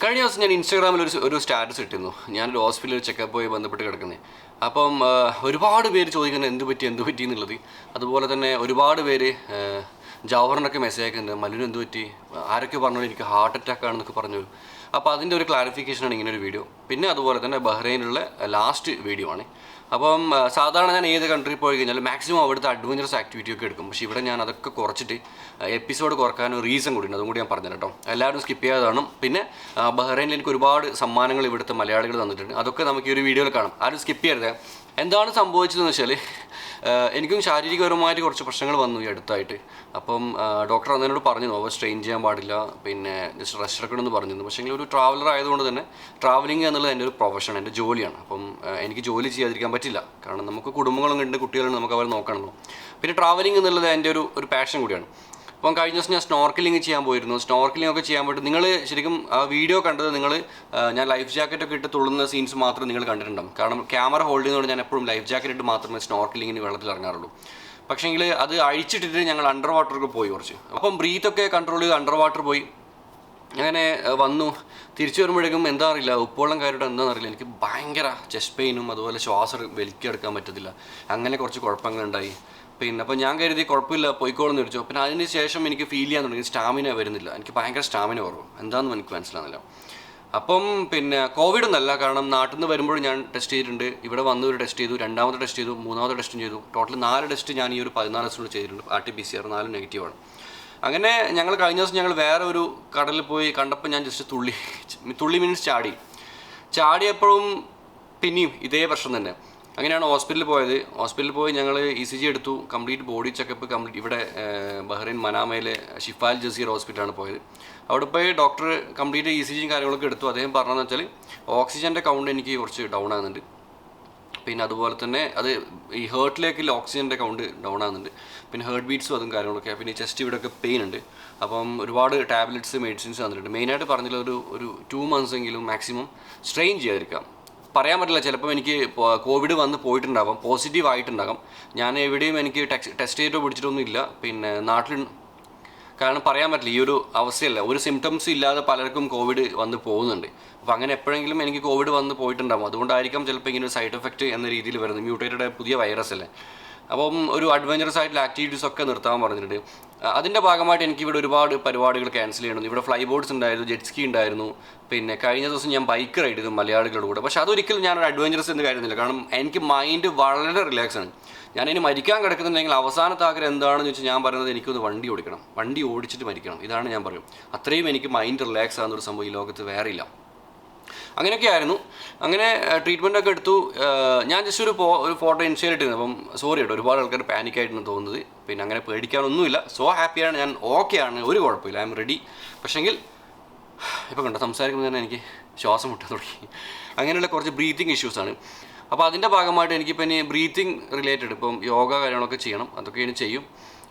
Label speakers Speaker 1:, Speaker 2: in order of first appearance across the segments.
Speaker 1: കഴിഞ്ഞ ദിവസം ഞാൻ ഇൻസ്റ്റാഗ്രാമിൽ ഒരു സ്റ്റാറ്റസ് ഇട്ടിരുന്നു. ഞാനൊരു ഹോസ്പിറ്റലിൽ ചെക്കപ്പ് പോയി ബന്ധപ്പെട്ട് കിടക്കുന്നത്. അപ്പം ഒരുപാട് പേര് ചോദിക്കുന്നത് എന്ത് പറ്റി എന്നുള്ളത്. അതുപോലെ തന്നെ ഒരുപാട് പേര് ജവഹറിനൊക്കെ മെസ്സേജ് അയക്കുന്നുണ്ട്, മല്ലുവിന് എന്ത് പറ്റി, ആരൊക്കെ പറഞ്ഞു എനിക്ക് ഹാർട്ട് അറ്റാക്ക് ആണെന്നൊക്കെ പറഞ്ഞു. അപ്പോൾ അതിൻ്റെ ഒരു ക്ലാരിഫിക്കേഷനാണ് ഇങ്ങനൊരു വീഡിയോ. പിന്നെ അതുപോലെ തന്നെ ബഹ്റൈനിലുള്ള ലാസ്റ്റ് വീഡിയോ ആണ്. അപ്പം സാധാരണ ഞാൻ ഏത് കൺട്രി പോയി കഴിഞ്ഞാൽ മാക്സിമം അവിടുത്തെ അഡ്വഞ്ചറസ് ആക്ടിവിറ്റി ഒക്കെ എടുക്കും. പക്ഷേ ഇവിടെ ഞാൻ അതൊക്കെ കുറച്ചിട്ട് എപ്പിസോഡ് കുറക്കാൻ ഒരു റീസൺ കൂടി ഉണ്ട്, അതും കൂടി ഞാൻ പറഞ്ഞു കേട്ടോ. എല്ലാവരും സ്കിപ്പ് ചെയ്യാതാണ്. പിന്നെ ബഹ്റൈനിൽ എനിക്ക് ഒരുപാട് സമ്മാനങ്ങൾ ഇവിടുത്തെ മലയാളികൾ തന്നിട്ടുണ്ട്. അതൊക്കെ നമുക്ക് ഈ ഒരു വീഡിയോയിൽ കാണാം. ആരും സ്കിപ്പ് ചെയ്യരുത്. എന്താണ് സംഭവിച്ചതെന്ന് വെച്ചാൽ എനിക്കും ശാരീരികപരമായിട്ട് കുറച്ച് പ്രശ്നങ്ങൾ വന്നു ഈ അടുത്തായിട്ട്. അപ്പം ഡോക്ടർ എന്നോട് പറഞ്ഞു ഓവർ സ്ട്രെയിൻ ചെയ്യാൻ പാടില്ല, പിന്നെ ജസ്റ്റ് റെസ്റ്റ് എടുക്കണമെന്ന് പറഞ്ഞിരുന്നു. പക്ഷേ ഒരു ട്രാവലർ ആയതുകൊണ്ട് തന്നെ ട്രാവലിംഗ് എന്നുള്ളത് എൻ്റെ ഒരു പ്രൊഫഷൻ, എൻ്റെ ജോലിയാണ്. അപ്പം എനിക്ക് ജോലി ചെയ്യാതിരിക്കാൻ പറ്റില്ല. കാരണം നമുക്ക് കുടുംബങ്ങളും ഉണ്ട്, കുട്ടികളുണ്ട്, നമുക്ക് അവർ നോക്കണമല്ലോ. പിന്നെ ട്രാവലിംഗ് എന്നുള്ളത് എൻ്റെ ഒരു പാഷൻ കൂടിയാണ്. അപ്പം കഴിഞ്ഞ ദിവസം ഞാൻ സ്നോർക്കലിംഗ് ചെയ്യാൻ പോയിരുന്നു. സ്നോർക്കലിംഗ് ഒക്കെ ചെയ്യാൻ പോയിട്ട് നിങ്ങൾ ശരിക്കും ആ വീഡിയോ കണ്ടത് ഞാൻ ലൈഫ് ജാക്കറ്റൊക്കെ ഇട്ട് തുള്ളുന്ന സീൻസ് മാത്രം നിങ്ങൾ കണ്ടിട്ടുണ്ടാകും. കാരണം ക്യാമറ ഹോൾഡ് ചെയ്യുന്നതുകൊണ്ട് ഞാൻ എപ്പോഴും ലൈഫ് ജാക്കറ്റ് ഇട്ട് മാത്രമേ സ്നോർക്കലിങ്ങിന് വെള്ളത്തിൽ ഇറങ്ങാറുള്ളൂ. പക്ഷേങ്കിൽ അത് അഴിച്ചിട്ടിട്ട് ഞങ്ങൾ അണ്ടർ വാട്ടറൊക്കെ പോയി കുറച്ച്. അപ്പം ബ്രീത്തൊക്കെ കൺട്രോൾ ചെയ്ത് അണ്ടർ വാട്ടർ പോയി. അങ്ങനെ വന്നു. തിരിച്ചു വരുമ്പോഴേക്കും എന്താ അറിയില്ല, ഉപ്പോളം കയറിയിട്ട് എന്താണെന്ന് അറിയില്ല, എനിക്ക് ഭയങ്കര ചെസ്റ്റ് പെയിനും അതുപോലെ ശ്വാസം വലിക്കെടുക്കാൻ പറ്റത്തില്ല. അങ്ങനെ കുറച്ച് കുഴപ്പങ്ങളുണ്ടായി. പിന്നെ അപ്പോൾ ഞാൻ കരുതി കുഴപ്പമില്ല പോയിക്കോളെന്ന് ചോദിച്ചു. പിന്നെ അതിന് ശേഷം എനിക്ക് ഫീൽ ചെയ്യാൻ തുടങ്ങി സ്റ്റാമിന വരുന്നില്ല. എനിക്ക് ഭയങ്കര സ്റ്റാമിന കുറവ്, എന്താണെന്ന് എനിക്ക് മനസ്സിലാകുന്നില്ല. അപ്പം പിന്നെ കോവിഡ് ഒന്നല്ല, കാരണം നാട്ടിൽ നിന്ന് വരുമ്പോൾ ഞാൻ ടെസ്റ്റ് ചെയ്തിട്ടുണ്ട്. ഇവിടെ വന്ന് ഒരു ടെസ്റ്റ് ചെയ്തു, രണ്ടാമത്തെ ടെസ്റ്റ് ചെയ്തു, മൂന്നാമത്തെ ടെസ്റ്റും ചെയ്തു. ടോട്ടൽ 4 ടെസ്റ്റ് ഞാൻ ഈ ഒരു 14 ദിവസം ചെയ്തിട്ടുണ്ട്. RT-PCR 4 നെഗറ്റീവാണ്. അങ്ങനെ ഞങ്ങൾ കഴിഞ്ഞ ദിവസം ഞങ്ങൾ വേറെ ഒരു കടലിൽ പോയി കണ്ടപ്പോൾ ഞാൻ ജസ്റ്റ് തുള്ളി മീൻസ് ചാടിയപ്പോഴും പിന്നെയും ഇതേ പ്രശ്നം തന്നെ. അങ്ങനെയാണ് ഹോസ്പിറ്റലിൽ പോയത്. ഹോസ്പിറ്റലിൽ പോയി ഞങ്ങൾ ECG എടുത്തു, കംപ്ലീറ്റ് ബോഡി ചെക്കപ്പ് കംപ്ലീറ്റ്. ഇവിടെ ബഹ്റൈൻ മനാമയിലെ ഷിഫാൽ ജസീർ ഹോസ്പിറ്റലാണ് പോയത്. അവിടെ പോയി ഡോക്ടർ കംപ്ലീറ്റ് ECGയും കാര്യങ്ങളൊക്കെ എടുത്തു. അദ്ദേഹം പറഞ്ഞതെന്ന് വെച്ചാൽ ഓക്സിജൻ്റെ കൗണ്ട് എനിക്ക് കുറച്ച് ഡൗൺ ആകുന്നുണ്ട്. പിന്നെ അതുപോലെ തന്നെ അത് ഈ ഹേർട്ടിലേക്ക് ഓക്സിജൻ്റെ കൗണ്ട് ഡൗൺ ആകുന്നുണ്ട്. പിന്നെ ഹേർട്ട് ബീറ്റ്സും അതും കാര്യങ്ങളൊക്കെ. പിന്നെ ഈ ചെസ്റ്റ് ഇവിടെയൊക്കെ പെയിൻ ഉണ്ട്. അപ്പം ഒരുപാട് ടാബ്ലറ്റ്സ് മെഡിസിൻസ് തന്നിട്ടുണ്ട്. മെയിനായിട്ട് പറഞ്ഞില്ല ഒരു 2 months എങ്കിലും മാക്സിമം സ്ട്രെയിൻ ചെയ്യാതിരിക്കാം. പറയാൻ പറ്റില്ല, ചിലപ്പോൾ എനിക്ക് കോവിഡ് വന്ന് പോയിട്ടുണ്ടാകാം, പോസിറ്റീവ് ആയിട്ടുണ്ടാകാം. ഞാൻ എവിടെയും എനിക്ക് ടെസ്റ്റ് ചെയ്തിട്ടോ പിടിച്ചിട്ടൊന്നും ഇല്ല. പിന്നെ നാട്ടിൽ കാരണം പറയാൻ പറ്റില്ല, ഈ ഒരു അവസ്ഥയല്ല, ഒരു സിംറ്റംസ് ഇല്ലാതെ പലർക്കും കോവിഡ് വന്ന് പോകുന്നുണ്ട്. അപ്പോൾ അങ്ങനെ എപ്പോഴെങ്കിലും എനിക്ക് കോവിഡ് വന്ന് പോയിട്ടുണ്ടാകും. അതുകൊണ്ടായിരിക്കാം ചിലപ്പോൾ ഇങ്ങനെ ഒരു സൈഡ് എഫക്റ്റ് എന്ന രീതിയിൽ വരുന്നത്. മ്യൂട്ടേറ്റഡ് പുതിയ വൈറസ് അല്ലേ. അപ്പം ഒരു അഡ്വഞ്ചറസ് ആയിട്ടുള്ള ആക്ടിവിറ്റീസ് ഒക്കെ നിർത്താൻ പറഞ്ഞിട്ടുണ്ട്. അതിൻ്റെ ഭാഗമായിട്ട് എനിക്കിവിടെ ഒരുപാട് പരിപാടികൾ ക്യാൻസൽ ചെയ്യണം. ഇവിടെ ഫ്ലൈ ബോർഡ്സ് ഉണ്ടായിരുന്നു, ജെറ്റ് സ്കീ ഉണ്ടായിരുന്നു. പിന്നെ കഴിഞ്ഞ ദിവസം ഞാൻ ബൈക്ക് റൈഡ് ചെയ്തു മലയാളികളുടെ കൂടെ. പക്ഷേ അതൊരിക്കലും ഞാനൊരു അഡ്വഞ്ചറസ് എന്ന് കാര്യമില്ല. കാരണം എനിക്ക് മൈൻഡ് വളരെ റിലാക്സ് ആണ്. ഞാനിനി മരിക്കാൻ കിടക്കുന്നുണ്ടെങ്കിൽ അവസാനത്തെ ആഗ്രഹം എന്താണെന്ന് വെച്ചാൽ ഞാൻ പറയുന്നത് എനിക്കൊന്ന് വണ്ടി ഓടിക്കണം, വണ്ടി ഓടിച്ചിട്ട് മരിക്കണം. ഇതാണ് ഞാൻ പറയും. അത്രയും എനിക്ക് മൈൻഡ് റിലാക്സ് ആകുന്നൊരു സംഭവം ഈ ലോകത്ത് വേറെ ഇല്ല. അങ്ങനെയൊക്കെ ആയിരുന്നു. അങ്ങനെ ട്രീറ്റ്മെൻറ്റൊക്കെ എടുത്തു. ഞാൻ ജസ്റ്റ് ഒരു ഫോട്ടോ ഇൻസ്റ്റയിൽ ഇട്ടിരുന്നു. അപ്പം സോറി കേട്ടോ, ഒരുപാട് ആൾക്കാർ പാനിക്കായിട്ടാണ് തോന്നുന്നത്. പിന്നെ അങ്ങനെ പേടിക്കാനൊന്നുമില്ല. സോ ഹാപ്പിയാണ്, ഞാൻ ഓക്കെയാണ്, ഒരു കുഴപ്പമില്ല, ഐ എം റെഡി. പക്ഷേങ്കിൽ ഇപ്പം കണ്ടോ സംസാരിക്കുമ്പോൾ തന്നെ എനിക്ക് ശ്വാസം മുട്ടാൻ തുടങ്ങി. അങ്ങനെയുള്ള കുറച്ച് ബ്രീത്തിങ് ഇഷ്യൂസാണ്. അപ്പോൾ അതിൻ്റെ ഭാഗമായിട്ട് എനിക്കിപ്പോൾ ഇനി ബ്രീത്തിങ് റിലേറ്റഡ് ഇപ്പം യോഗ കാര്യങ്ങളൊക്കെ ചെയ്യണം. അതൊക്കെ ഇനി ചെയ്യും.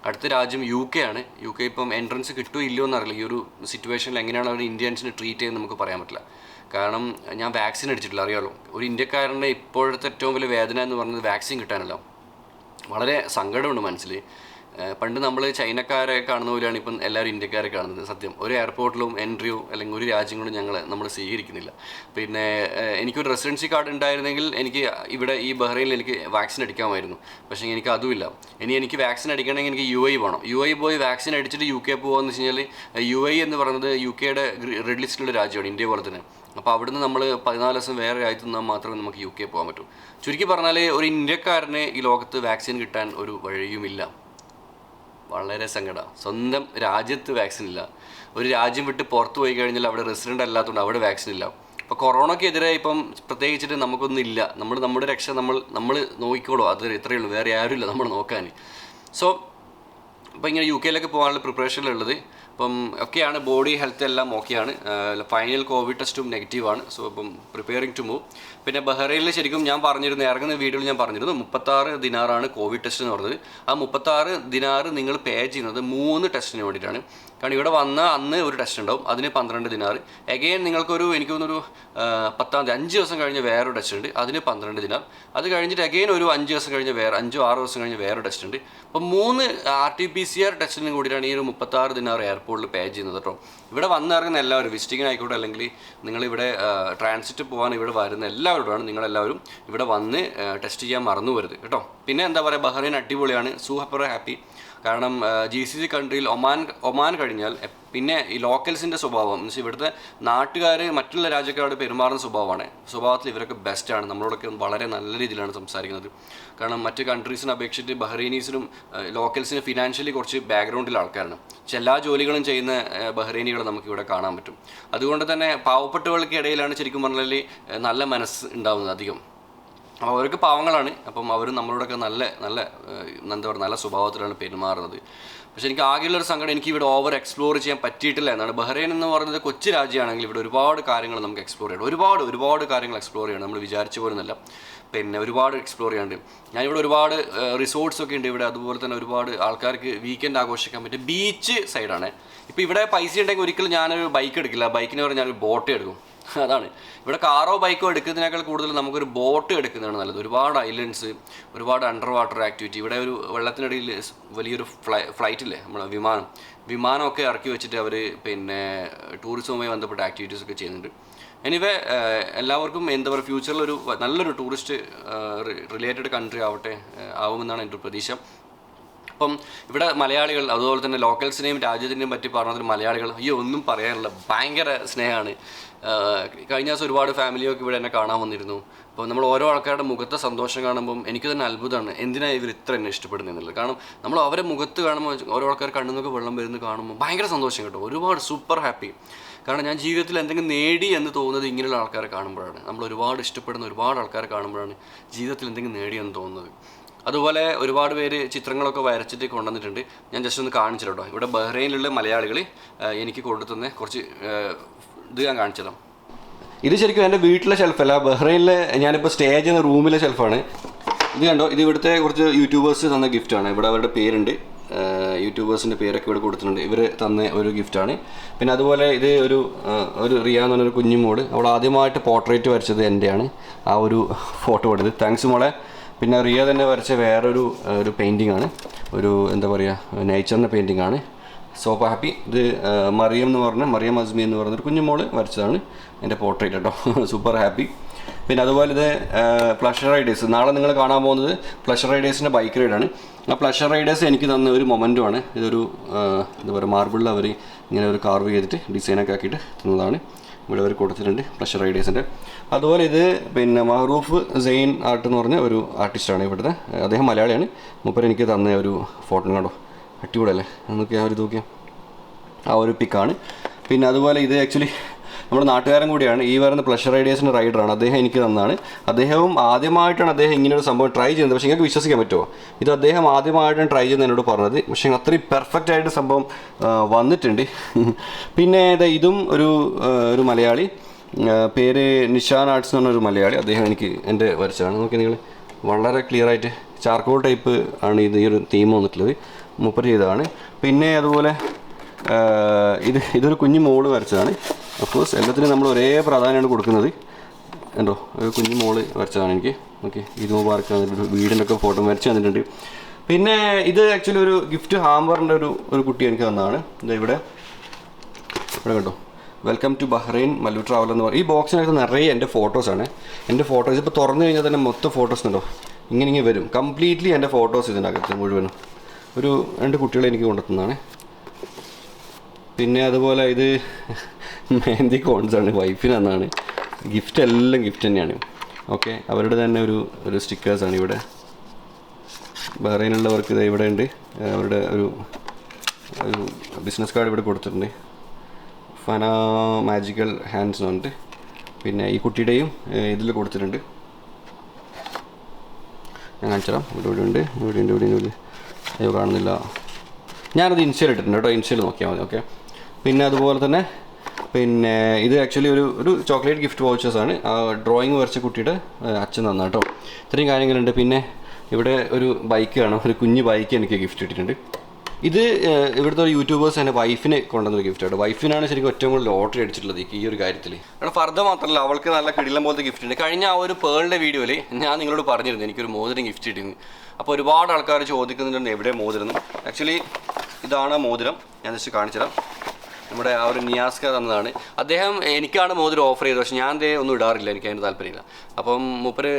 Speaker 1: അടുത്ത രാജ്യം UK ആണ്. UK ഇപ്പം എൻട്രൻസ് കിട്ടുമോ ഇല്ലയോ എന്നറിയില്ല. ഈ ഒരു സിറ്റുവേഷനിൽ എങ്ങനെയാണ് അവർ ഇന്ത്യൻസിനെ ട്രീറ്റ് ചെയ്യുന്നത് നമുക്ക് പറയാൻ പറ്റില്ല. കാരണം ഞാൻ വാക്സിൻ അടിച്ചിട്ടില്ല, അറിയാമല്ലോ. ഒരു ഇന്ത്യക്കാരൻ്റെ ഇപ്പോഴത്തെ ഏറ്റവും വലിയ വേദന എന്ന് പറയുന്നത് വാക്സിൻ കിട്ടാനല്ല. വളരെ സങ്കടമുണ്ട് മനസ്സിൽ. പണ്ട് നമ്മൾ ചൈനക്കാരെ കാണുന്ന പോലെയാണ് ഇപ്പം എല്ലാവരും ഇന്ത്യക്കാരെ കാണുന്നത്. സത്യം, ഒരു എയർപോർട്ടിലും എൻട്രിയോ അല്ലെങ്കിൽ ഒരു രാജ്യങ്ങളും നമ്മൾ സ്വീകരിക്കുന്നില്ല. പിന്നെ എനിക്കൊരു റെസിഡൻസി കാർഡ് ഉണ്ടായിരുന്നെങ്കിൽ എനിക്ക് ഇവിടെ ഈ ബഹ്റൈനിൽ എനിക്ക് വാക്സിൻ അടിക്കാമായിരുന്നു. പക്ഷേ എനിക്ക് അതുമില്ല. ഇനി എനിക്ക് വാക്സിൻ അടിക്കണമെങ്കിൽ എനിക്ക് UAE പോകണം. UAE പോയി വാക്സിൻ അടിച്ചിട്ട് UK പോകുകയെന്ന് വെച്ച് കഴിഞ്ഞാൽ UAE എന്ന് പറയുന്നത് UKയുടെ റെഡ് ലിസ്റ്റിലുള്ള രാജ്യമാണ്, ഇന്ത്യ പോലെ തന്നെ. അപ്പോൾ അവിടുന്ന് നമ്മൾ 14 ദിവസം വേറെ രാജ്യത്ത് നിന്നാൽ മാത്രമേ നമുക്ക് UK പോകാൻ പറ്റൂ. ചുരുക്കി പറഞ്ഞാൽ ഒരു ഇന്ത്യക്കാരന് ഈ ലോകത്ത് വാക്സിൻ കിട്ടാൻ ഒരു വഴിയുമില്ല. വളരെ സങ്കടമാണ്. സ്വന്തം രാജ്യത്ത് വാക്സിൻ ഇല്ല. ഒരു രാജ്യം വിട്ട് പുറത്ത് പോയി കഴിഞ്ഞാൽ അവിടെ റെസിഡൻ്റ് അല്ലാത്തതുകൊണ്ട് അവിടെ വാക്സിൻ ഇല്ല. അപ്പോൾ കൊറോണയ്ക്കെതിരെ ഇപ്പം പ്രത്യേകിച്ചിട്ട് നമുക്കൊന്നും ഇല്ല. നമ്മുടെ രക്ഷ നമ്മൾ നോക്കിക്കോളൂ, അത് ഇത്രയേ ഉള്ളൂ, വേറെ ആരുമില്ല നമ്മൾ നോക്കാൻ. സോ അപ്പോൾ ഇങ്ങനെ UK പോകാനുള്ള പ്രിപ്പറേഷനിലുള്ളത്. അപ്പം ഒക്കെയാണ്, ബോഡി ഹെൽത്ത് എല്ലാം ഓക്കെയാണ്. ഫൈനൽ കോവിഡ് ടെസ്റ്റും നെഗറ്റീവാണ്. സോ അപ്പം പ്രിപ്പയറിങ് ടു മൂവ്. പിന്നെ ബഹ്റൈനിൽ ശരിക്കും ഞാൻ പറഞ്ഞിരുന്നു, ഇറങ്ങുന്ന വീഡിയോയിൽ ഞാൻ പറഞ്ഞിരുന്നു 36 ദിനാറാണ് കോവിഡ് ടെസ്റ്റ് എന്ന് പറഞ്ഞത്. ആ 36 ദിനാറ് നിങ്ങൾ പേ ചെയ്യുന്നത് 3 ടെസ്റ്റിന് വേണ്ടിയിട്ടാണ്. കാരണം ഇവിടെ വന്ന അന്ന് ഒരു ടെസ്റ്റ് ഉണ്ടാവും, അതിന് 12 ദിനാർ. എഗെയിൻ നിങ്ങൾക്കൊരു എനിക്ക് തോന്നുന്നൊരു 10-ാം തീയതി 5 ദിവസം കഴിഞ്ഞ് വേറൊരു ടെസ്റ്റ് ഉണ്ട്, അതിന് 12 ദിനാർ. അത് കഴിഞ്ഞിട്ട് എഗെയിൻ ഒരു 5 ദിവസം കഴിഞ്ഞ് 5-6 ദിവസം കഴിഞ്ഞ് വേറൊരു ടെസ്റ്റ് ഉണ്ട്. അപ്പോൾ 3 RT-PCR ടെസ്റ്റിനും കൂടിയിട്ടാണ് ഈ ഒരു 36 ദിനാർ എയർപോർട്ടിൽ പേ ചെയ്യുന്നത് കേട്ടോ. ഇവിടെ വന്നിറങ്ങുന്ന എല്ലാവരും വിസിറ്റിങ്ങിനായിക്കോട്ടെ അല്ലെങ്കിൽ നിങ്ങളിവിടെ ട്രാൻസിറ്റ് പോകാൻ ഇവിടെ വരുന്ന എല്ലാവരോടാണ് നിങ്ങളെല്ലാവരും ഇവിടെ വന്ന് ടെസ്റ്റ് ചെയ്യാൻ മറന്നു വരുത് കേട്ടോ. പിന്നെ എന്താ പറയുക, ബഹ്റൈൻ അടിപൊളിയാണ്, സൂപ്പർ ഹാപ്പി. കാരണം GCC കൺട്രിയിൽ ഒമാൻ കഴിഞ്ഞാൽ പിന്നെ ഈ ലോക്കൽസിൻ്റെ സ്വഭാവം മീൻസ് ഇവിടുത്തെ നാട്ടുകാർ മറ്റുള്ള രാജ്യക്കാരോട് പെരുമാറുന്ന സ്വഭാവത്തിൽ ഇവരൊക്കെ ബെസ്റ്റാണ്. നമ്മളോടൊക്കെ വളരെ നല്ല രീതിയിലാണ് സംസാരിക്കുന്നത്. കാരണം മറ്റ് കൺട്രീസിനെ അപേക്ഷിച്ചിട്ട് ബഹ്റൈനീസിനും ലോക്കൽസിന് ഫിനാൻഷ്യലി കുറച്ച് ബാക്ക്ഗ്രൗണ്ടിൽ ആൾക്കാരാണ്. പക്ഷെ എല്ലാ ജോലികളും ചെയ്യുന്ന ബഹ്റൈനികളെ നമുക്കിവിടെ കാണാൻ പറ്റും. അതുകൊണ്ട് തന്നെ പാവപ്പെട്ടവർക്ക് ഇടയിലാണ് ശരിക്കും പറഞ്ഞാൽ നല്ല മനസ്സ് ഉണ്ടാവുന്നത് അധികം. അപ്പോൾ അവർക്ക് പാവങ്ങളാണ്, അപ്പം അവരും നമ്മളോടൊക്കെ നല്ല എന്താ പറയുക നല്ല സ്വഭാവത്തിലാണ് പെരുമാറുന്നത്. പക്ഷേ എനിക്ക് ആകെയുള്ളൊരു സങ്കടം എനിക്ക് ഇവിടെ ഓവർ എക്സ്പ്ലോർ ചെയ്യാൻ പറ്റിയിട്ടില്ല എന്നാണ്. ബഹ്റൈൻ എന്ന് പറയുന്നത് കൊച്ചു രാജ്യമാണെങ്കിൽ ഇവിടെ ഒരുപാട് കാര്യങ്ങൾ നമുക്ക് എക്സ്പ്ലോർ ചെയ്യണം, ഒരുപാട് കാര്യങ്ങൾ എക്സ്പ്ലോർ ചെയ്യണം. നമ്മൾ വിചാരിച്ച പോലെയൊന്നുമല്ല, പിന്നെ ഒരുപാട് എക്സ്പ്ലോർ ചെയ്യാണ്ട്. ഞാനിവിടെ ഒരുപാട് റിസോർട്ട്സൊക്കെ ഉണ്ട് ഇവിടെ. അതുപോലെ തന്നെ ഒരുപാട് ആൾക്കാർക്ക് വീക്കെൻഡ് ആഘോഷിക്കാൻ പറ്റും. ബീച്ച് സൈഡാണ്. ഇപ്പോൾ ഇവിടെ പൈസ ഉണ്ടെങ്കിൽ ഒരിക്കലും ഞാനൊരു ബൈക്ക് എടുക്കില്ല, ബൈക്കിന് പറഞ്ഞാൽ ഞാനൊരു ബോട്ട് എടുക്കും. അതാണ് ഇവിടെ കാറോ ബൈക്കോ എടുക്കുന്നതിനേക്കാൾ കൂടുതൽ നമുക്കൊരു ബോട്ട് എടുക്കുന്നതാണ് നല്ലത്. ഒരുപാട് ഐലൻഡ്സ്, ഒരുപാട് അണ്ടർ വാട്ടർ ആക്ടിവിറ്റി. ഇവിടെ ഒരു വെള്ളത്തിനിടയിൽ വലിയൊരു ഫ്ലൈറ്റില്ലേ നമ്മുടെ വിമാനമൊക്കെ ഇറക്കി വെച്ചിട്ട് അവർ പിന്നെ ടൂറിസവുമായി ബന്ധപ്പെട്ട ആക്ടിവിറ്റീസൊക്കെ ചെയ്യുന്നുണ്ട്. എനിവേ എല്ലാവർക്കും എന്താ പറയുക ഫ്യൂച്ചറിലൊരു നല്ലൊരു ടൂറിസ്റ്റ് റിലേറ്റഡ് കൺട്രി ആവുമെന്നാണ് എൻ്റെ ഒരു പ്രതീക്ഷ. അപ്പം ഇവിടെ മലയാളികൾ അതുപോലെ തന്നെ ലോക്കൽസിനെയും രാജ്യത്തിനെയും പറ്റി പറഞ്ഞതിൽ മലയാളികൾ ഒന്നും പറയാനില്ല, ഭയങ്കര സ്നേഹമാണ്. കഴിഞ്ഞ ദിവസം ഒരുപാട് ഫാമിലിയൊക്കെ ഇവിടെ എന്നെ കാണാൻ വന്നിരുന്നു. അപ്പോൾ നമ്മൾ ഓരോ ആൾക്കാരുടെ മുഖത്തെ സന്തോഷം കാണുമ്പം എനിക്ക് തന്നെ അത്ഭുതമാണ് എന്തിനാണ് ഇവർ ഇത്ര എന്നെ ഇഷ്ടപ്പെടുന്നത്. കാരണം നമ്മൾ അവരെ മുഖത്ത് കാണുമ്പോൾ ഓരോ ആൾക്കാർ കണ്ണുനൊക്കെ വെള്ളം വരുന്നത് കാണുമ്പോൾ ഭയങ്കര സന്തോഷം കേട്ടോ, ഒരുപാട് സൂപ്പർ ഹാപ്പി. കാരണം ഞാൻ ജീവിതത്തിൽ എന്തെങ്കിലും നേടി എന്ന് തോന്നുന്നത് ഇങ്ങനെയുള്ള ആൾക്കാരെ കാണുമ്പോഴാണ്. നമ്മൾ ഒരുപാട് ഇഷ്ടപ്പെടുന്ന ഒരുപാട് ആൾക്കാരെ കാണുമ്പോഴാണ് ജീവിതത്തിൽ എന്തെങ്കിലും നേടിയെന്ന് തോന്നുന്നത്. അതുപോലെ ഒരുപാട് പേര് ചിത്രങ്ങളൊക്കെ വരച്ചിട്ട് കൊണ്ടുവന്നിട്ടുണ്ട്. ഞാൻ ജസ്റ്റ് ഒന്ന് കാണിച്ചില്ല കേട്ടോ. ഇവിടെ ബഹ്റൈനിലുള്ള മലയാളികൾ എനിക്ക് കൊണ്ടുതന്നെ കുറച്ച് ഇത് ഞാൻ കാണിച്ചതാണ്. ഇത് ശരിക്കും എൻ്റെ വീട്ടിലെ ഷെൽഫല്ല, ബഹ്റൈനിലെ ഞാനിപ്പോൾ സ്റ്റേ ചെയ്യുന്ന റൂമിലെ ഷെൽഫാണ്. ഇത് കണ്ടോ, ഇത് ഇവിടുത്തെ കുറച്ച് യൂട്യൂബേഴ്സ് തന്ന ഗിഫ്റ്റാണ്. ഇവിടെ അവരുടെ പേരുണ്ട്, യൂട്യൂബേഴ്സിൻ്റെ പേരൊക്കെ ഇവിടെ കൊടുത്തിട്ടുണ്ട്. ഇവർ തന്ന ഒരു ഗിഫ്റ്റാണ്. പിന്നെ അതുപോലെ ഇത് ഒരു റിയ എന്ന് പറഞ്ഞൊരു കുഞ്ഞുമോട്, അവൾ ആദ്യമായിട്ട് പോർട്രേറ്റ് വരച്ചത് എൻ്റെയാണ്. ആ ഒരു ഫോട്ടോ എടുത്ത് താങ്ക്സ് മോളെ. പിന്നെ റിയ തന്നെ വരച്ച വേറൊരു പെയിൻറ്റിംഗ് ആണ്, ഒരു എന്താ പറയുക നേച്ചറിൻ്റെ പെയിൻറ്റിംഗ് ആണ്. Soap happy. ഇത് മറിയം അസ്മി എന്ന് പറഞ്ഞൊരു കുഞ്ഞുമോള് വരച്ചതാണ് എൻ്റെ പോർട്രേറ്റ് കേട്ടോ. Super happy. പിന്നെ അതുപോലെ ഇത് പ്ലഷർ റൈഡേഴ്സ്, നാളെ നിങ്ങൾ കാണാൻ പോകുന്നത് പ്ലഷർ റൈഡേഴ്സിൻ്റെ ബൈക്ക് റൈഡാണ്. ആ പ്ലഷർ റൈഡേഴ്സ് എനിക്ക് തന്ന ഒരു മൊമെൻറ്റുമാണ്. ഇതൊരു എന്താ പറയുക മാർബിളിൽ അവർ ഇങ്ങനെ ഒരു കാർവ് ചെയ്തിട്ട് ഡിസൈനൊക്കെ ആക്കിയിട്ട് തന്നതാണ്. ഇവിടെ അവർ കൊടുത്തിട്ടുണ്ട് പ്ലഷർ റൈഡേഴ്സിൻ്റെ. അതുപോലെ ഇത് പിന്നെ മഹറൂഫ് സെയിൻ ആർട്ട് എന്ന് പറഞ്ഞ ഒരു ആർട്ടിസ്റ്റാണ് ഇവിടുത്തെ. അദ്ദേഹം മലയാളിയാണ്. മൂപ്പർ എനിക്ക് തന്ന ഒരു ഫോട്ടോ കണ്ടോ, അടിപൊളിയല്ലേ, എന്നൊക്കെ ഒരു നോക്കിയാൽ ആ ഒരു പിക്കാണ്. പിന്നെ അതുപോലെ ഇത് ആക്ച്വലി നമ്മുടെ നാട്ടുകാരൻ കൂടിയാണ്, ഈ വരുന്ന പ്ലഷർ റൈഡേഴ്സിൻ്റെ റൈഡറാണ്. അദ്ദേഹം എനിക്ക് തന്നതാണ്. അദ്ദേഹവും ആദ്യമായിട്ടാണ് ഇങ്ങനൊരു സംഭവം ട്രൈ ചെയ്യുന്നത്. പക്ഷേ നിങ്ങൾക്ക് വിശ്വസിക്കാൻ പറ്റുമോ, ഇത് അദ്ദേഹം ആദ്യമായിട്ടാണ് ട്രൈ ചെയ്യുന്നത് എന്നോട് പറഞ്ഞത്. പക്ഷേ അത്രയും പെർഫെക്റ്റ് ആയിട്ട് സംഭവം വന്നിട്ടുണ്ട്. പിന്നെ ഇതും ഒരു മലയാളി, പേര് നിഷാൻ ആർട്സ് എന്ന് പറഞ്ഞൊരു മലയാളി, അദ്ദേഹം എനിക്ക് എൻ്റെ വരച്ചതാണ്. നോക്കി നിങ്ങൾ, വളരെ ക്ലിയർ ആയിട്ട് ചാർക്കോൾ ടൈപ്പ് ആണ് ഈ ഒരു തീം വന്നിട്ടുള്ളത്, മൂപ്പർ ചെയ്തതാണ്. പിന്നെ അതുപോലെ ഇതൊരു കുഞ്ഞു മോള് വരച്ചതാണ്. അഫ്കോഴ്സ് എല്ലാത്തിനും നമ്മൾ ഒരേ പ്രാധാന്യമാണ് കൊടുക്കുന്നത്. ഉണ്ടോ, ഒരു കുഞ്ഞു മോള് വരച്ചതാണ് എനിക്ക്. ഓക്കെ, ഇത് മുബാർക്ക് വീടിൻ്റെ ഒക്കെ ഫോട്ടോ വരച്ച് തന്നിട്ടുണ്ട്. പിന്നെ ഇത് ആക്ച്വലി ഒരു ഗിഫ്റ്റ് ഹാമ്പറിൻ്റെ ഒരു കുട്ടി എനിക്ക് തന്നതാണ്. ഇവിടെ കണ്ടോ, welcome to Bahrain Mallu travel എന്ന് പറയും. ഈ ബോക്സിനകത്ത് നിറയെ എൻ്റെ ഫോട്ടോസാണ്. എൻ്റെ ഫോട്ടോസ് ഇപ്പോൾ തുറന്നു കഴിഞ്ഞാൽ തന്നെ മൊത്തം ഫോട്ടോസ് ഉണ്ടോ ഇങ്ങനെ വരും. കംപ്ലീറ്റ്ലി എൻ്റെ ഫോട്ടോസ് ഇതിനകത്ത് മുഴുവനും. 2 കുട്ടികളെ എനിക്ക് കൊണ്ടുവന്നതാണ്. പിന്നെ അതുപോലെ ഇത് മെഹന്തി കോൺസാണ്, വൈഫിന് തന്നാണ്. ഗിഫ്റ്റ് എല്ലാം ഗിഫ്റ്റ് തന്നെയാണ്. ഓക്കെ, അവരുടെ തന്നെ ഒരു സ്റ്റിക്കേഴ്സാണ് ഇവിടെ. ബഹ്റൈനുള്ളവർക്ക് ഇത് ഇവിടെ ഉണ്ട്. അവരുടെ ഒരു ബിസിനസ് കാർഡ് ഇവിടെ കൊടുത്തിട്ടുണ്ട്. ഫന മാജിക്കൽ ഹാൻഡ്സ് ഉണ്ട്. പിന്നെ ഈ കുട്ടിയുടെയും ഇതിൽ കൊടുത്തിട്ടുണ്ട്. ഞാൻ കാണിച്ചു തരാം. ഇവിടെ ഉണ്ട്, ഇവിടെ അയ്യോ കാണുന്നില്ല. ഞാനത് ഇൻഷ്യൽ ഇട്ടിട്ടുണ്ട് കേട്ടോ, ഇൻഷ്യൽ നോക്കിയാൽ മതി. ഓക്കെ, പിന്നെ അതുപോലെ തന്നെ പിന്നെ ഇത് ആക്ച്വലി ഒരു ചോക്ലേറ്റ് ഗിഫ്റ്റ് വൗച്ചേഴ്സാണ്. ആ ഡ്രോയിങ് വരച്ച കുട്ടിയുടെ അച്ഛൻ തന്ന കേട്ടോ. ഇത്രയും കാര്യങ്ങളുണ്ട്. പിന്നെ ഇവിടെ ഒരു ബൈക്ക് കാണാം, ഒരു കുഞ്ഞ് ബൈക്ക് എനിക്ക് ഗിഫ്റ്റ് ഇട്ടിട്ടുണ്ട്. ഇത് ഇവിടുത്തെ ഒരു യൂട്യൂബേഴ്സ് തന്നെ വൈഫിന് കൊണ്ടുവന്നൊരു ഗിഫ്റ്റാണ്. വൈഫിനാണ് ശരിക്കും ഏറ്റവും കൂടുതൽ ലോട്ടറി അടിച്ചിട്ടുള്ളത് ഈ ഒരു കാര്യത്തിൽ. കാരണം ഫർദ മാത്രമല്ല, അവൾക്ക് നല്ല കിടിലം പോലത്തെ ഗിഫ്റ്റ് ഉണ്ട്. കഴിഞ്ഞ ആ ഒരു പേളിൻ്റെ വീഡിയോയിൽ ഞാൻ നിങ്ങളോട് പറഞ്ഞിരുന്നു എനിക്കൊരു മോതിരം ഗിഫ്റ്റ് കിട്ടിയിരുന്നു. അപ്പോൾ ഒരുപാട് ആൾക്കാർ ചോദിക്കുന്നുണ്ട് എവിടെ മോതിരം. ആക്ച്വലി ഇതാണ് മോതിരം, ഞാൻ ജസ്റ്റ് കാണിച്ചുതരാം. നമ്മുടെ ആ ഒരു നിയാസ്ക തന്നതാണ്. അദ്ദേഹം എനിക്കാണ് മോതിരം ഓഫർ ചെയ്തത്, പക്ഷേ ഞാൻ ഒന്നും ഇടാറില്ല, എനിക്ക് അതിന് താല്പര്യമില്ല. അപ്പം മൂപ്പര്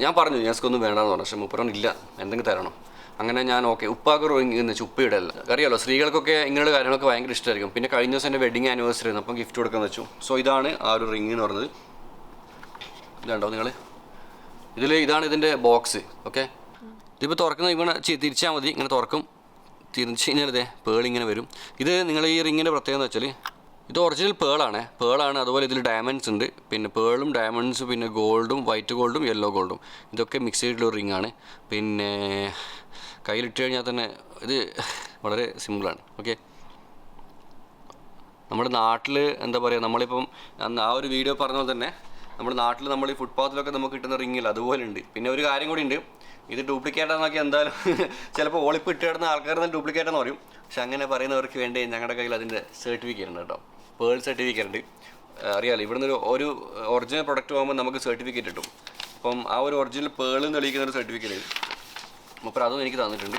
Speaker 1: ഞാൻ പറഞ്ഞു നിയാസ്ക ഒന്നും വേണമെന്ന് പറഞ്ഞു, പക്ഷേ മൂപ്പരൊന്നും എന്തെങ്കിലും തരണം. അങ്ങനെ ഞാൻ ഓക്കെ ഉപ്പാക്ക് റിങ് എന്ന് വെച്ചാൽ ഉപ്പയിടല്ല. അറിയാമല്ലോ സ്ത്രീകൾക്കൊക്കെ ഇങ്ങനെയുള്ള കാര്യങ്ങളൊക്കെ ഭയങ്കര ഇഷ്ടമായിരിക്കും. പിന്നെ കഴിഞ്ഞ ദിവസം എൻ്റെ വെഡിങ് ആനിവേഴ്സറി ആയിരുന്നു, അപ്പം ഗിഫ്റ്റ് കൊടുക്കാമെന്ന് വെച്ചു. സോ ഇതാണ് ആ ഒരു റിങ് എന്ന് പറഞ്ഞത്. ഇതുണ്ടോ നിങ്ങൾ, ഇതാണ് ഇതിൻ്റെ ബോക്സ്. ഓക്കെ, ഇതിപ്പോൾ തുറക്കുന്നത് ഇങ്ങനെ തിരിച്ചാൽ മതി, ഇങ്ങനെ തുറക്കും. തിരിച്ച് കഴിഞ്ഞാൽ ഇതേ പേളിങ്ങനെ വരും. ഇത് നിങ്ങൾ ഈ റിങ്ങിൻ്റെ പ്രത്യേകത എന്ന് വെച്ചാൽ ഇത് ഒറിജിനൽ പേളാണ്. അതുപോലെ ഇതിൽ ഡയമണ്ട്സ് ഉണ്ട്, പിന്നെ പേളും ഡയമണ്ട്സ്, പിന്നെ ഗോൾഡും, വൈറ്റ് ഗോൾഡും, യെല്ലോ ഗോൾഡും, ഇതൊക്കെ മിക്സ് ചെയ്തിട്ടുള്ള റിങ്ങാണ്. പിന്നെ കയ്യിലിട്ട് കഴിഞ്ഞാൽ തന്നെ ഇത് വളരെ സിമ്പിളാണ്. ഓക്കെ, നമ്മുടെ നാട്ടിൽ എന്താ പറയുക, നമ്മളിപ്പം ആ ഒരു വീഡിയോ പറഞ്ഞ പോലെ തന്നെ നമ്മുടെ നാട്ടിൽ നമ്മൾ ഈ ഫുട്പാത്തിലൊക്കെ നമുക്ക് കിട്ടുന്ന റിങ്ങില്ല, അതുപോലെ ഉണ്ട്. പിന്നെ ഒരു കാര്യം കൂടി ഉണ്ട്, ഇത് ഡ്യൂപ്ലിക്കേറ്റാണെന്നൊക്കെ എന്തായാലും ചിലപ്പോൾ ഒളിപ്പ് ഇട്ട് കിടന്ന ആൾക്കാർ തന്നെ ഡ്യൂപ്ലിക്കേറ്റാന്ന് പറയും. പക്ഷെ അങ്ങനെ പറയുന്നവർക്ക് വേണ്ടി ഞങ്ങളുടെ കയ്യിൽ അതിൻ്റെ സർട്ടിഫിക്കറ്റ് ഉണ്ട് കേട്ടോ, പേൾ സർട്ടിഫിക്കറ്റ് ഉണ്ട്. അറിയാമല്ലോ ഇവിടുന്ന് ഒരു ഒറിജിനൽ പ്രൊഡക്റ്റ് പോകുമ്പോൾ നമുക്ക് സർട്ടിഫിക്കറ്റ് കിട്ടും. അപ്പം ആ ഒരു ഒറിജിനൽ പേളെന്ന് തെളിയിക്കുന്ന ഒരു സർട്ടിഫിക്കറ്റ് അപ്പോൾ അതും എനിക്ക് തന്നിട്ടുണ്ട്.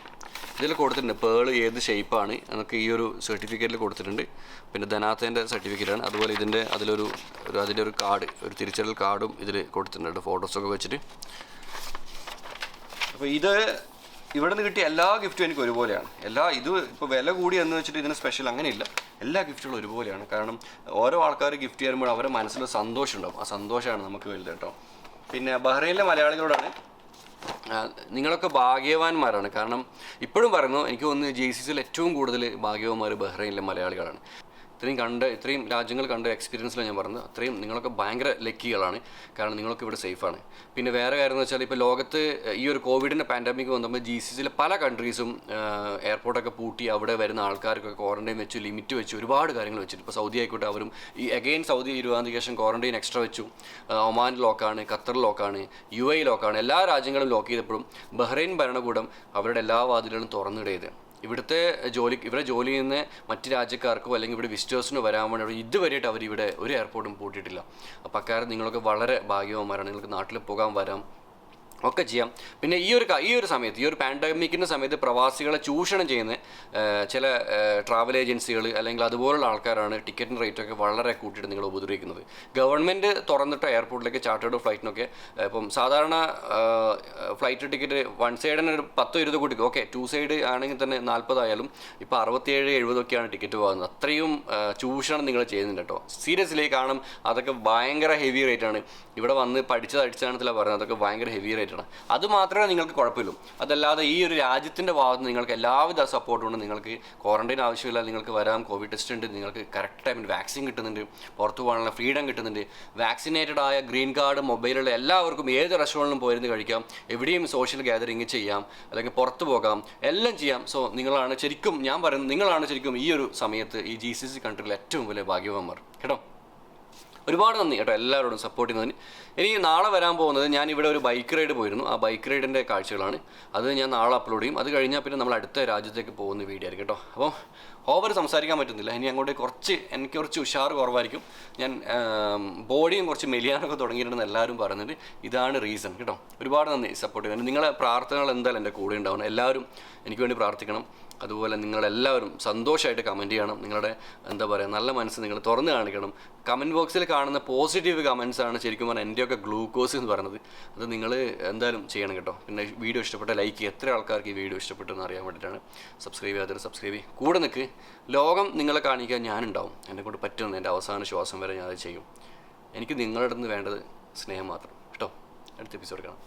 Speaker 1: ഇതിൽ കൊടുത്തിട്ടുണ്ട് പേൾ ഏത് ഷേപ്പാണ് എന്നൊക്കെ ഈ ഒരു സർട്ടിഫിക്കറ്റിൽ കൊടുത്തിട്ടുണ്ട്. പിന്നെ ധനാത്തേൻ്റെ സർട്ടിഫിക്കറ്റാണ്. അതുപോലെ അതിൻ്റെ ഒരു കാർഡ്, ഒരു തിരിച്ചറിയൽ കാർഡും ഇതിൽ കൊടുത്തിട്ടുണ്ട്, ഫോട്ടോസൊക്കെ വെച്ചിട്ട്. അപ്പോൾ ഇത് ഇവിടെ നിന്ന് കിട്ടിയ എല്ലാ ഗിഫ്റ്റും എനിക്ക് ഒരുപോലെയാണ്. ഇത് ഇപ്പോൾ വില കൂടി എന്ന് വെച്ചിട്ട് ഇതിന് സ്പെഷ്യൽ അങ്ങനെയില്ല, എല്ലാ ഗിഫ്റ്റുകളും ഒരുപോലെയാണ്. കാരണം ഓരോ ആൾക്കാർ ഗിഫ്റ്റ് ചെയ്യുമ്പോൾ അവരുടെ മനസ്സിലൊരു സന്തോഷം ഉണ്ടാവും, ആ സന്തോഷമാണ് നമുക്ക് വലുത് കേട്ടോ. പിന്നെ ബഹ്റൈനിലെ മലയാളികളോടാണ്, നിങ്ങളൊക്കെ ഭാഗ്യവാന്മാരാണ്. കാരണം ഇപ്പോഴും പറയുന്നു, എനിക്ക് തോന്നുന്നു GCCയിൽ ഏറ്റവും കൂടുതൽ ഭാഗ്യവാന്മാർ ബഹ്റൈനിലെ മലയാളികളാണ്. ഇത്രയും രാജ്യങ്ങൾ കണ്ട എക്സ്പീരിയൻസിലാണ് ഞാൻ പറഞ്ഞത്. അത്രയും നിങ്ങളൊക്കെ ഭയങ്കര ലക്കികളാണ്, കാരണം നിങ്ങളൊക്കെ ഇവിടെ സേഫാണ്. പിന്നെ വേറെ കാര്യം എന്ന് വെച്ചാൽ ഇപ്പോൾ ലോകത്ത് ഈ ഒരു കോവിഡിൻ്റെ പാൻഡമിക് വന്നപ്പോൾ GCCയിലെ പല കൺട്രീസും എയർപോർട്ടൊക്കെ പൂട്ടി അവിടെ വരുന്ന ആൾക്കാർക്കൊക്കെ ക്വാറന്റൈൻ വെച്ചു, ലിമിറ്റ് വെച്ചു, ഒരുപാട് കാര്യങ്ങൾ വെച്ചിട്ട്. ഇപ്പോൾ സൗദി ആയിക്കോട്ടെ, അവരും സൗദി 20 ശേഷം ക്വാറന്റൈൻ എക്സ്ട്രാ വെച്ചു. ഒമാൻ ലോക്കാണ്, ഖത്തർ ലോക്കാണ്, UAE ലോക്കാണ്. എല്ലാ രാജ്യങ്ങളും ലോക്ക് ചെയ്തപ്പോഴും ബഹ്റൈൻ ഭരണകൂടം അവരുടെ എല്ലാ വാതിലുകളും തുറന്നിടയത്. ഇവിടെ ജോലി ചെയ്യുന്ന മറ്റ് രാജ്യക്കാർക്കോ അല്ലെങ്കിൽ ഇവിടെ വിസിറ്റേഴ്സിനോ വരാൻ വേണ്ടി ഇതുവരെയായിട്ട് അവരിവിടെ ഒരു എയർപോർട്ടും പൂട്ടിയിട്ടില്ല. അപ്പോൾ അക്കാര്യം നിങ്ങളൊക്കെ വളരെ ഭാഗ്യവാന്മാരാണ്. നിങ്ങൾക്ക് നാട്ടിൽ പോകാൻ വരാം, ഒക്കെ ചെയ്യാം. പിന്നെ ഈ ഒരു സമയത്ത്, ഈ ഒരു പാൻഡമിക്കിൻ്റെ സമയത്ത് പ്രവാസികളെ ചൂഷണം ചെയ്യുന്ന ചില ട്രാവൽ ഏജൻസികൾ അല്ലെങ്കിൽ അതുപോലുള്ള ആൾക്കാരാണ് ടിക്കറ്റിൻ്റെ റേറ്റൊക്കെ വളരെ കൂട്ടിയിട്ട് നിങ്ങൾ ഉപദ്രവിക്കുന്നത്. ഗവൺമെൻറ് തുറന്നിട്ട എയർപോർട്ടിലേക്ക് ചാർട്ടേഡ് ഫ്ലൈറ്റിനൊക്കെ ഇപ്പം സാധാരണ ഫ്ലൈറ്റ് ടിക്കറ്റ് വൺ സൈഡിന് ഒരു 10-20 കൂട്ടി, ഓക്കെ 2 സൈഡ് ആണെങ്കിൽ തന്നെ 40 ആയാലും ഇപ്പോൾ 67-70 ടിക്കറ്റ് പോകുന്നത്. അത്രയും ചൂഷണം നിങ്ങൾ ചെയ്യുന്നുണ്ട് കേട്ടോ, സീരിയസ്ലി. കാരണം അതൊക്കെ ഭയങ്കര ഹെവി റേറ്റാണ്. ഇവിടെ വന്ന് പഠിച്ചത് അടിസ്ഥാനത്തിലാണ് പറയുന്നത്, അതൊക്കെ ഭയങ്കര ഹെവി റേറ്റ്. അത് മാത്രമേ നിങ്ങൾക്ക് കുഴപ്പമില്ലൂ. അതല്ലാതെ ഈ ഒരു രാജ്യത്തിൻ്റെ ഭാഗത്ത് നിങ്ങൾക്ക് എല്ലാവിധ സപ്പോർട്ടും ഉണ്ട്. നിങ്ങൾക്ക് ക്വാറന്റൈൻ ആവശ്യമില്ല, നിങ്ങൾക്ക് വരാം, കോവിഡ് ടെസ്റ്റ് ഉണ്ട്, നിങ്ങൾക്ക് കറക്റ്റ് ടൈമിൽ വാക്സിൻ കിട്ടുന്നുണ്ട്, പുറത്തു പോകാനുള്ള ഫ്രീഡം കിട്ടുന്നുണ്ട്. വാക്സിനേറ്റഡ് ആയ ഗ്രീൻ കാർഡ് മൊബൈലുള്ള എല്ലാവർക്കും ഏത് റെസ്റ്റോറൻറ്റിലും പോയിരുന്ന് കഴിക്കാം, എവിടെയും സോഷ്യൽ ഗ്യാതറിങ് ചെയ്യാം, അല്ലെങ്കിൽ പുറത്തു പോകാം, എല്ലാം ചെയ്യാം. സോ നിങ്ങളാണ് ശരിക്കും ഈ ഒരു സമയത്ത് ഈ GCC കൺട്രിയിലെ ഏറ്റവും വലിയ ഭാഗ്യവാന്മാർ കേട്ടോ. ഒരുപാട് നന്ദി കേട്ടോ എല്ലാവരോടും സപ്പോർട്ട് ചെയ്യുന്നതിന്. ഇനി നാളെ വരാൻ പോകുന്നത്, ഞാൻ ഇവിടെ ഒരു ബൈക്ക് റൈഡ് പോയിരുന്നു, ആ ബൈക്ക് റൈഡിൻ്റെ കാഴ്ചകളാണ്. അത് ഞാൻ നാളെ അപ്ലോഡ് ചെയ്യും. അത് കഴിഞ്ഞാൽ പിന്നെ നമ്മൾ അടുത്ത രാജ്യത്തേക്ക് പോകുന്ന വീഡിയോ ആയിരിക്കും കേട്ടോ. അപ്പോൾ ഓവർ സംസാരിക്കാൻ പറ്റുന്നില്ല, ഇനി അങ്ങോട്ട് എനിക്ക് കുറച്ച് ഉഷാർ കുറവായിരിക്കും. ഞാൻ ബോഡിയും കുറച്ച് മെലിയാനൊക്കെ തുടങ്ങിയിട്ടുണ്ടെന്ന് എല്ലാവരും പറയുന്നത്. ഇതാണ് റീസൺ കേട്ടോ. ഒരുപാട് നന്ദി സപ്പോർട്ട് ചെയ്യുന്നത്. നിങ്ങളെ പ്രാർത്ഥനകൾ എന്തായാലും എൻ്റെ കൂടെ ഉണ്ടാവണം. എല്ലാവരും എനിക്ക് വേണ്ടി പ്രാർത്ഥിക്കണം. അതുപോലെ നിങ്ങളെല്ലാവരും സന്തോഷമായിട്ട് കമൻറ്റ് ചെയ്യണം. നിങ്ങളുടെ എന്താ പറയുക, നല്ല മനസ്സ് നിങ്ങൾ തുറന്ന് കാണിക്കണം. കമൻറ്റ് ബോക്സിൽ കാണുന്ന പോസിറ്റീവ് കമൻറ്റ്സാണ് ശരിക്കും പറഞ്ഞാൽ എൻ്റെയൊക്കെ ഗ്ലൂക്കോസ് എന്ന് പറയുന്നത്. അത് നിങ്ങൾ എന്തായാലും ചെയ്യണം കേട്ടോ. പിന്നെ വീഡിയോ ഇഷ്ടപ്പെട്ട ലൈക്ക് ചെയ്യുക. എത്ര ആൾക്കാർക്ക് ഈ വീഡിയോ ഇഷ്ടപ്പെട്ടെന്ന് അറിയാൻ വേണ്ടിയിട്ടാണ്. സബ്സ്ക്രൈബ് ചെയ്യാതെ സബ്സ്ക്രൈബ് ചെയ്യും. കൂടെ നിൽക്ക്. ലോകം നിങ്ങളെ കാണിക്കാൻ ഞാനുണ്ടാവും. എന്നെക്കൊണ്ട് പറ്റുന്ന എൻ്റെ അവസാന ശ്വാസം വരെ ഞാനത് ചെയ്യും. എനിക്ക് നിങ്ങളുടെ അടുത്ത് വേണ്ടത് സ്നേഹം മാത്രം കേട്ടോ. അടുത്ത എപ്പിസോഡ് കാണാം.